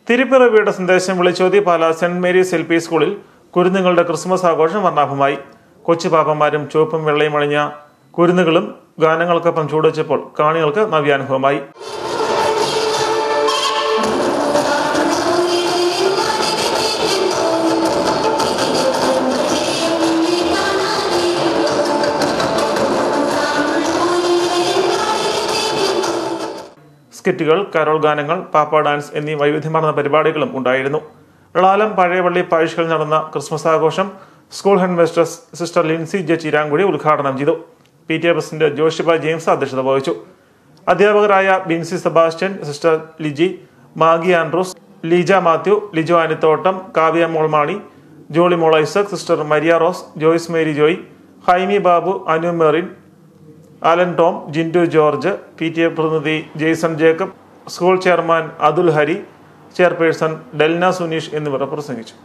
തിരുപ്പിറവിയുടെ സന്ദേശം വിളിച്ചോതി പാല saint Mary's LP സ്കൂളിൽ കുരുന്നുകളുടെ Christmas ആഘോഷം വർണ്ണാഭമായി. കൊച്ചുപാപ്പന്മാരും ചുവപ്പും വെള്ളയും അണിഞ്ഞ കുരുന്നുകളും ഗാനങ്ങൾക്കൊപ്പം ചൂടുവച്ചപ്പോൾ കാണികൾക്ക് നവ്യാനുഭവമായി. സ്കിറ്റുകൾ, കരോൾ ഗാനങ്ങൾ, പാപ്പ ഡാൻസ് എന്നീ വൈവിധ്യമാർന്ന പരിപാടികളും ഉണ്ടായിരുന്നു. ളാലം പഴയപള്ളി പാരിഷിൽ നടന്ന ക്രിസ്മസ് ആഘോഷം school headmistress sister Lincy J Chirankudi ഉദ്ഘാടനം ചെയ്തു. PTA പ്രസിഡന്റ് ജോഷിബ ജെയിംസ് അധ്യക്ഷത വഹിച്ചു. അധ്യാപകരായ Binsy Sebastian, sister Liji, Maggie Andrews, Leeja Mathew, Lijo Anithottam, Kavya Molmani, Jolly Mol Isaac, sister Maria Rose, Joyce Mary Joy, Haimi Babu, Anu Merin, Alan Tom, Jindu George, PTA പ്രതിനിധി Jaison Jacob, school chairman Athul Hari, chairperson Delna Suneesh എന്നിവർ പ്രസംഗിച്ചു.